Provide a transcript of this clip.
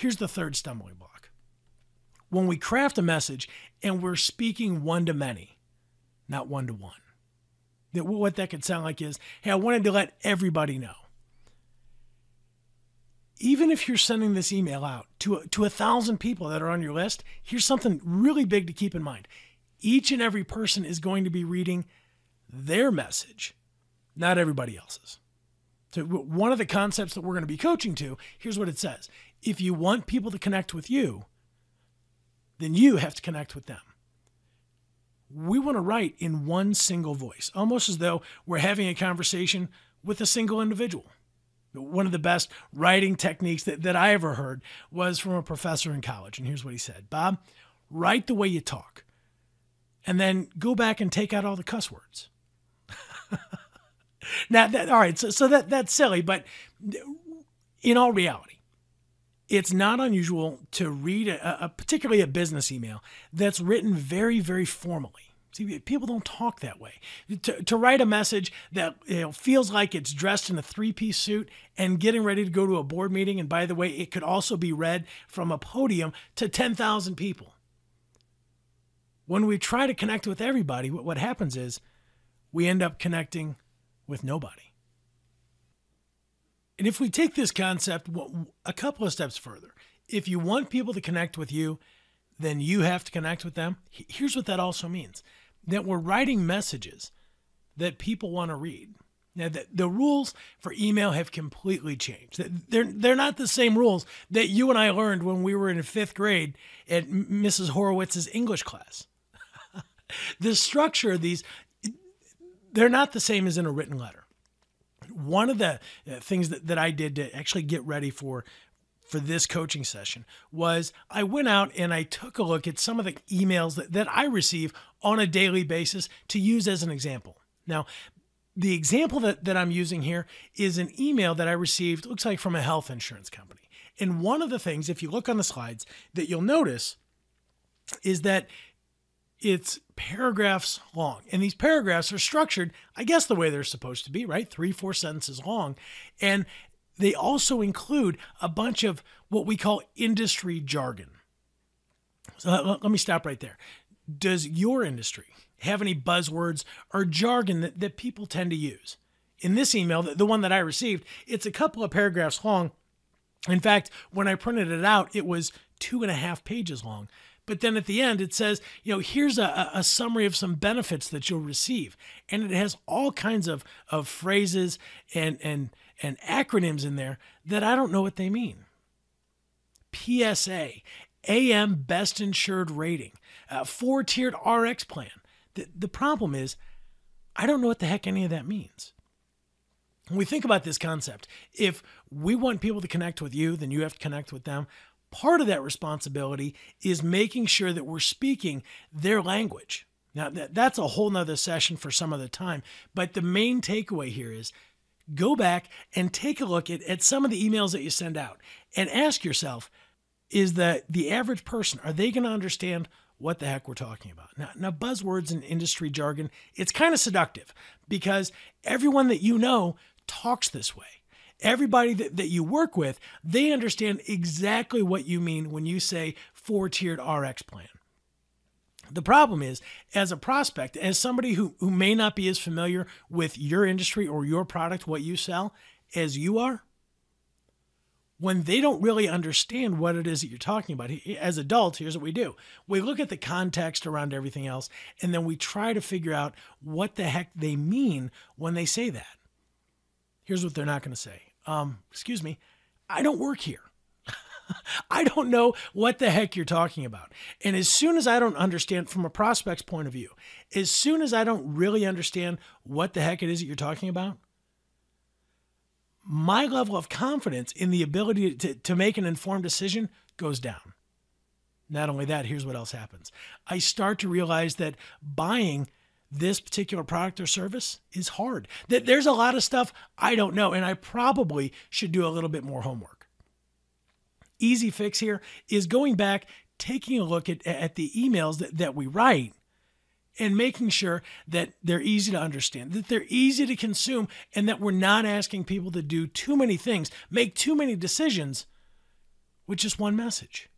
Here's the third stumbling block. When we craft a message and we're speaking one to many, not one to one. What that could sound like is, hey, I wanted to let everybody know. Even if you're sending this email out to 1,000 people that are on your list, here's something really big to keep in mind. Each and every person is going to be reading their message, not everybody else's. So one of the concepts that we're going to be coaching to, here's what it says. If you want people to connect with you, then you have to connect with them. We want to write in one single voice, almost as though we're having a conversation with a single individual. One of the best writing techniques that I ever heard was from a professor in college. And here's what he said. Bob, write the way you talk, and then go back and take out all the cuss words. Now, all right, so that's silly, but in all reality, it's not unusual to read particularly a business email that's written very, very formally. See, people don't talk that way. To write a message that feels like it's dressed in a three-piece suit and getting ready to go to a board meeting, and by the way, it could also be read from a podium to 10,000 people. When we try to connect with everybody, what happens is we end up connecting with nobody. And if we take this concept a couple of steps further, if you want people to connect with you, then you have to connect with them. Here's what that also means. That we're writing messages that people want to read. Now, the rules for email have completely changed. They're not the same rules that you and I learned when we were in 5th grade at Mrs. Horowitz's English class. The structure of these, they're not the same as in a written letter. One of the things that I did to actually get ready for this coaching session was I went out and I took a look at some of the emails that I receive on a daily basis to use as an example. Now, the example that I'm using here is an email that I received, looks like from a health insurance company. And one of the things, if you look on the slides, that you'll notice is that it's paragraphs long. And these paragraphs are structured, I guess, the way they're supposed to be, right? 3-4 sentences long. And they also include a bunch of what we call industry jargon. So let me stop right there. Does your industry have any buzzwords or jargon that people tend to use? In this email, the one that I received, it's a couple of paragraphs long. In fact, when I printed it out, it was 2.5 pages long. But then at the end, it says, here's a summary of some benefits that you'll receive. And it has all kinds of phrases and acronyms in there that I don't know what they mean. PSA, AM Best Insured Rating, 4-tiered RX plan. The problem is, I don't know what the heck any of that means. When we think about this concept, if we want people to connect with you, then you have to connect with them. Part of that responsibility is making sure that we're speaking their language. Now, that's a whole nother session for some other time. But the main takeaway here is go back and take a look at some of the emails that you send out and ask yourself, is the average person, are they going to understand what the heck we're talking about? Now, buzzwords and industry jargon, it's kind of seductive because everyone that you know talks this way. Everybody that you work with, they understand exactly what you mean when you say 4-tiered RX plan. The problem is, as a prospect, as somebody who may not be as familiar with your industry or your product, what you sell, as you are, when they don't really understand what it is that you're talking about, as adults, here's what we do. We look at the context around everything else, and then we try to figure out what the heck they mean when they say that. Here's what they're not going to say. Excuse me, I don't work here. I don't know what the heck you're talking about. And as soon as I don't understand from a prospect's point of view, as soon as I don't really understand what the heck it is that you're talking about, my level of confidence in the ability to make an informed decision goes down. Not only that, here's what else happens. I start to realize that buying this particular product or service is hard. That there's a lot of stuff I don't know, and I probably should do a little bit more homework. Easy fix here is going back, taking a look at the emails that we write and making sure that they're easy to understand, that they're easy to consume, and that we're not asking people to do too many things, make too many decisions with just one message.